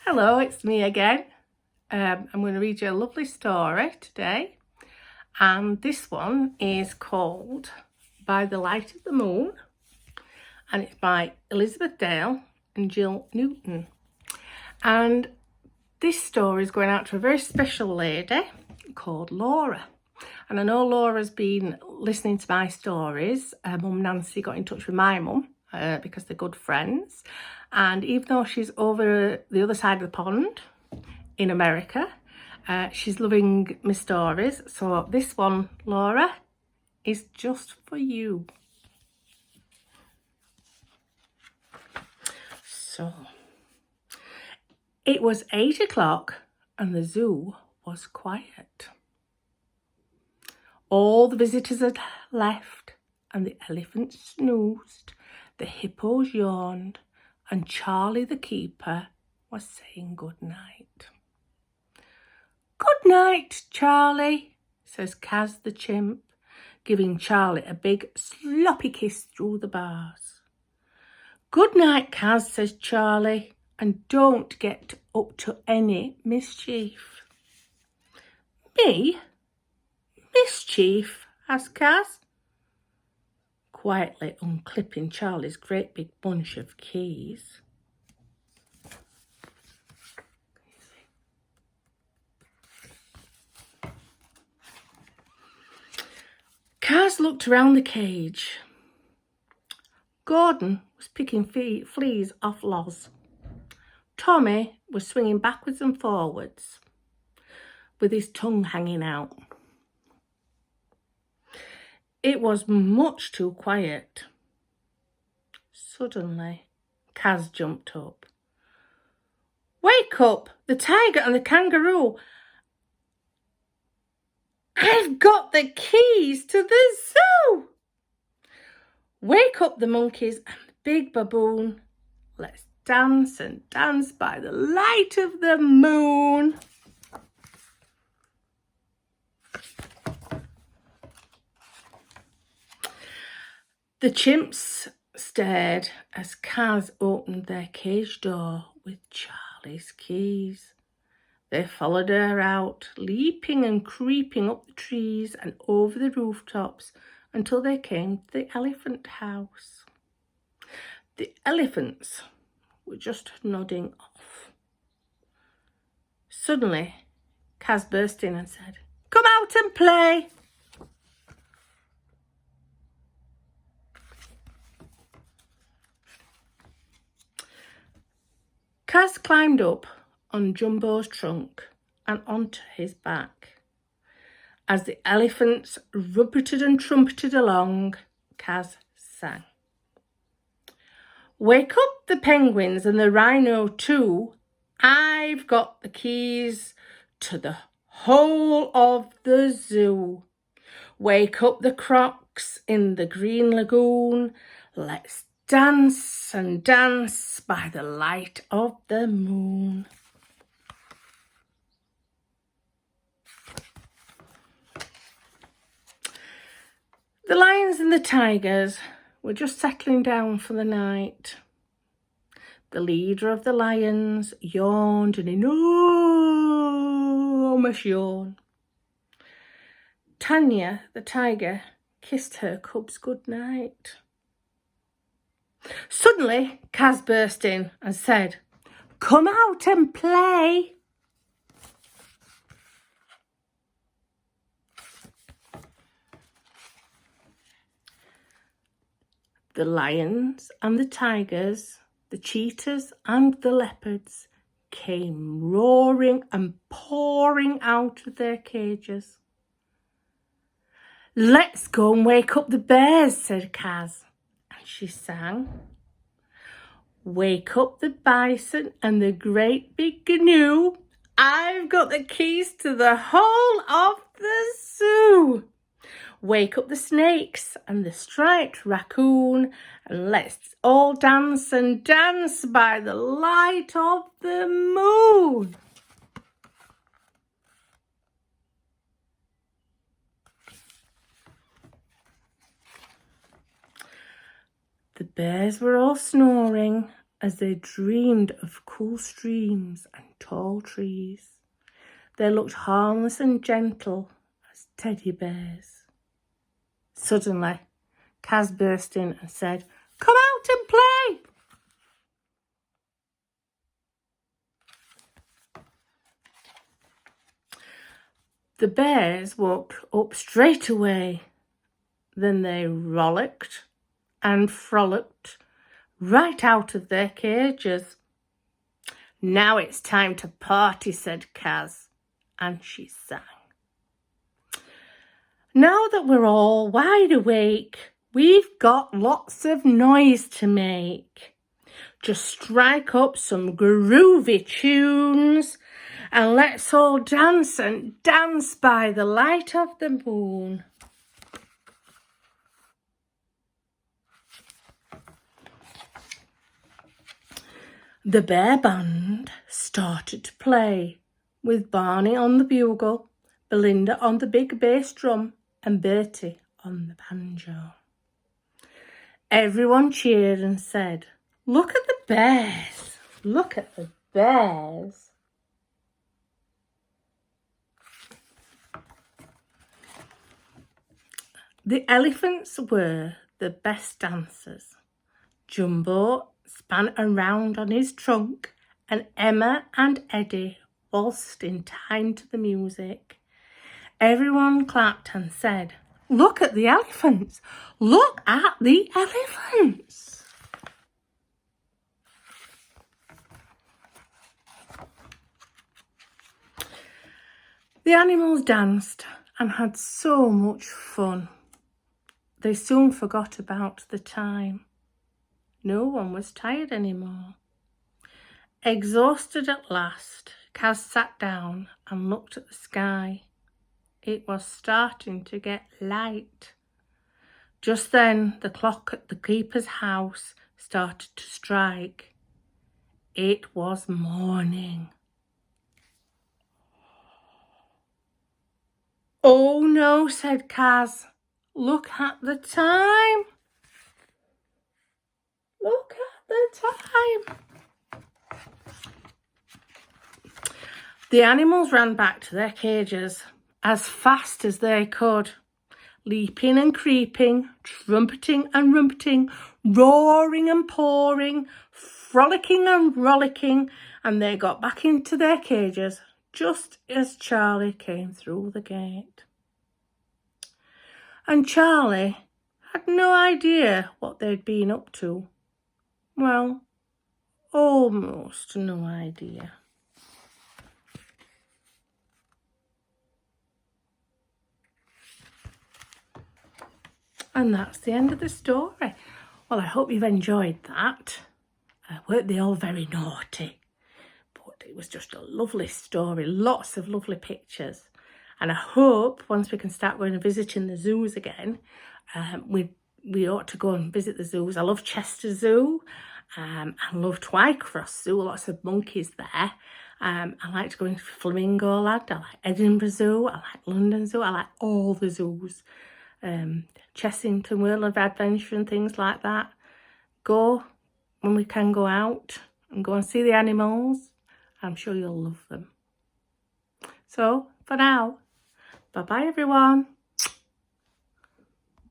Hello, it's me again. I'm going to read you a lovely story today, and this one is called By the Light of the Moon, and it's by Elizabeth Dale and Jill Newton. And this story is going out to a very special lady called Laura. And I know Laura's been listening to my stories. Her mum Nancy got in touch with my mum because they're good friends. And even though she's over the other side of the pond in America, she's loving my stories. So this one, Laura, is just for you. So, it was 8 o'clock and the zoo was quiet. All the visitors had left and the elephants snoozed, the hippos yawned, and Charlie the keeper was saying good night. Good night, Charlie, says Kaz the chimp, giving Charlie a big sloppy kiss through the bars. Good night, Kaz, says Charlie, and don't get up to any mischief. Me? Mischief? Asked Kaz, quietly unclipping Charlie's great big bunch of keys. Kaz looked around the cage. Gordon was picking fleas off Loz. Tommy was swinging backwards and forwards with his tongue hanging out. It was much too quiet. Suddenly, Kaz jumped up. Wake up, the tiger and the kangaroo. I've got the keys to the zoo. Wake up the monkeys and the big baboon. Let's dance and dance by the light of the moon. The chimps stared as Kaz opened their cage door with Charlie's keys. They followed her out, leaping and creeping up the trees and over the rooftops until they came to the elephant house. The elephants were just nodding off. Suddenly, Kaz burst in and said, "Come out and play." Kaz climbed up on Jumbo's trunk and onto his back. As the elephants rumpeted and trumpeted along, Kaz sang. Wake up the penguins and the rhino too. I've got the keys to the whole of the zoo. Wake up the crocs in the green lagoon. Let's dance and dance by the light of the moon. The lions and the tigers were just settling down for the night. The leader of the lions yawned an enormous yawn. Tanya, the tiger, kissed her cubs good night. Suddenly, Kaz burst in and said, "Come out and play." The lions and the tigers, the cheetahs and the leopards came roaring and pouring out of their cages. Let's go and wake up the bears, said Kaz, and she sang. Wake up the bison and the great big gnu. I've got the keys to the whole of the zoo. Wake up the snakes and the striped raccoon, and let's all dance and dance by the light of the moon. The bears were all snoring as they dreamed of cool streams and tall trees. They looked harmless and gentle as teddy bears. Suddenly, Kaz burst in and said, "Come out and play!" The bears woke up straight away. Then they rollicked and frolicked right out of their cages. "Now it's time to party," said Kaz, and she sang. "Now that we're all wide awake, we've got lots of noise to make. Just strike up some groovy tunes and let's all dance and dance by the light of the moon." The bear band started to play, with Barney on the bugle, Belinda on the big bass drum, and Bertie on the banjo. Everyone cheered and said, "Look at the bears! Look at the bears!" The elephants were the best dancers. Jumbo span around on his trunk, and Emma and Eddie waltzed in time to the music. Everyone clapped and said, "Look at the elephants! Look at the elephants!" The animals danced and had so much fun. They soon forgot about the time. No one was tired anymore. Exhausted at last, Kaz sat down and looked at the sky. It was starting to get light. Just then, the clock at the keeper's house started to strike. It was morning. "Oh no," said Kaz. "Look at the time. Look at the time." The animals ran back to their cages as fast as they could, leaping and creeping, trumpeting and rumpeting, roaring and pouring, frolicking and rollicking, and they got back into their cages just as Charlie came through the gate. And Charlie had no idea what they'd been up to. Well, almost no idea. And that's the end of the story. Well, I hope you've enjoyed that. Weren't they all very naughty? But it was just a lovely story, lots of lovely pictures. And I hope once we can start going and visiting the zoos again, we ought to go and visit the zoos. I love Chester Zoo. I love Twycross Zoo, lots of monkeys there. I like to go into Flamingo Land. I like Edinburgh Zoo. I like London Zoo. I like all the zoos. Chessington World of Adventure and things like that. Go when we can go out and go and see the animals. I'm sure you'll love them. So, for now, bye-bye everyone.